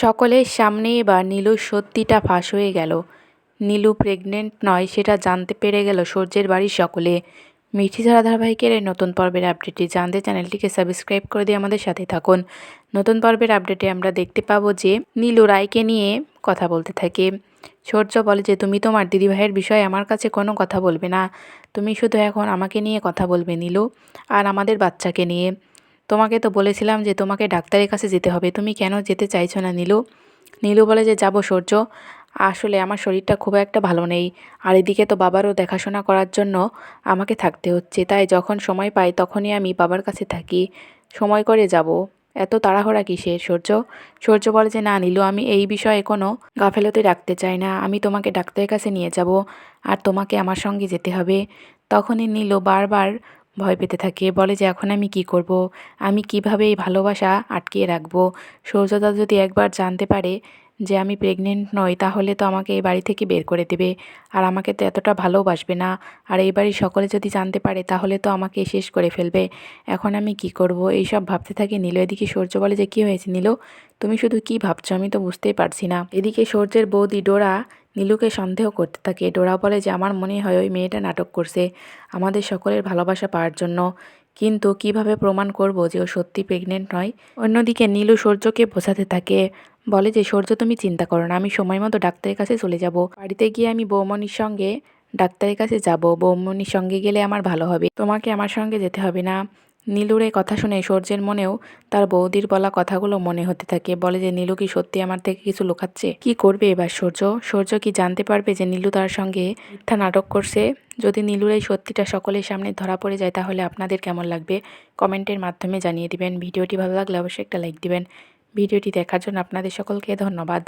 সকলের সামনে এবার নীলুর সত্যিটা ফাঁস হয়ে গেল। নীলু প্রেগনেন্ট নয় সেটা জানতে পেরে গেল সূর্যের বাড়ির সকলে। মিঠিধারা ধারাবাহিকের এই নতুন পর্বের আপডেটটি জানতে চ্যানেলটিকে সাবস্ক্রাইব করে দিয়ে আমাদের সাথে থাকুন। নতুন পর্বের আপডেটে আমরা দেখতে পাবো যে নীলু রায়কে নিয়ে কথা বলতে থাকে। সূর্য বলে যে তুমি তোমার দিদিভাইয়ের বিষয়ে আমার কাছে কোনো কথা বলবে না, তুমি শুধু এখন আমাকে নিয়ে কথা বলবে নীলু, আর আমাদের বাচ্চাকে নিয়ে। তোমাকে তো বলেছিলাম যে তোমাকে ডাক্তারের কাছে যেতে হবে, তুমি কেন যেতে চাইছো না নীলু? নীলু বলে যে যাব সূর্য, আসলে আমার শরীরটা খুব একটা ভালো নেই, আর এদিকে তো বাবারও দেখাশোনা করার জন্য আমাকে থাকতে হচ্ছে, তাই যখন সময় পাই তখনই আমি বাবার কাছে থাকি, সময় করে যাব। এত তাড়াহুড়া কিসের সূর্য? সূর্য বলে যে না নীলু, আমি এই বিষয়ে কোনো গাফেলতি রাখতে চাই না, আমি তোমাকে ডাক্তারের কাছে নিয়ে যাব, আর তোমাকে আমার সঙ্গে যেতে হবে। তখনই নীলু বারবার ভয় পেতে থাকে, বলে যে এখন আমি কি করব, আমি কিভাবে এই ভালোবাসা আটকিয়ে রাখবো? সূর্যদা যদি একবার জানতে পারে যে আমি প্রেগনেন্ট নই, তাহলে তো আমাকে এই বাড়ি থেকে বের করে দেবে, আর আমাকে তো এতটা ভালোবাসবে না। আর এই বাড়ির সকলে যদি জানতে পারে তাহলে তো আমাকে শেষ করে ফেলবে। এখন আমি কি করব, এইসব ভাবতে থাকে নীলু। এদিকে সূর্য বলে যে কী হয়েছে নীলু, তুমি শুধু কি ভাবছো আমি তো বুঝতেই পারছি না। এদিকে সূর্যের বৌদি ডোরা নীলুকে সন্দেহ করতে থাকে। ডোরা বলে যে আমার মনে হয় ওই মেয়েটা নাটক করছে আমাদের সকলের ভালোবাসা পাওয়ার জন্য, কিন্তু কিভাবে প্রমাণ করব যে ও সত্যি প্রেগনেন্ট নয়? অন্যদিকে নীলু সূর্যকে বোঝাতে থাকে, বলে যে সূর্য তুমি চিন্তা করো না, আমি সময় মতো ডাক্তারের কাছে চলে যাব। বাড়িতে গিয়ে আমি বৌমনির সঙ্গে ডাক্তারের কাছে যাব, বৌমনির সঙ্গে গেলে আমার ভালো হবে, তোমাকে আমার সঙ্গে যেতে হবে না। নীলুর এই কথা শুনে সূর্যের মনেও তার বৌদির বলা কথাগুলো মনে হতে থাকে। বলে যে নীলু কি সত্যি আমার থেকে কিছু লুকাচ্ছে? কি করবে এবার সূর্য? সূর্য কি জানতে পারবে যে নীলু তার সঙ্গে মিথ্যা নাটক করছে? যদি নীলুর এই সত্যিটা সকলের সামনে ধরা পড়ে যায় তাহলে আপনাদের কেমন লাগবে কমেন্টের মাধ্যমে জানিয়ে দিবেন। ভিডিওটি ভালো লাগলে অবশ্যই একটা লাইক দিবেন। ভিডিওটি দেখার জন্য আপনাদের সকলকে ধন্যবাদ।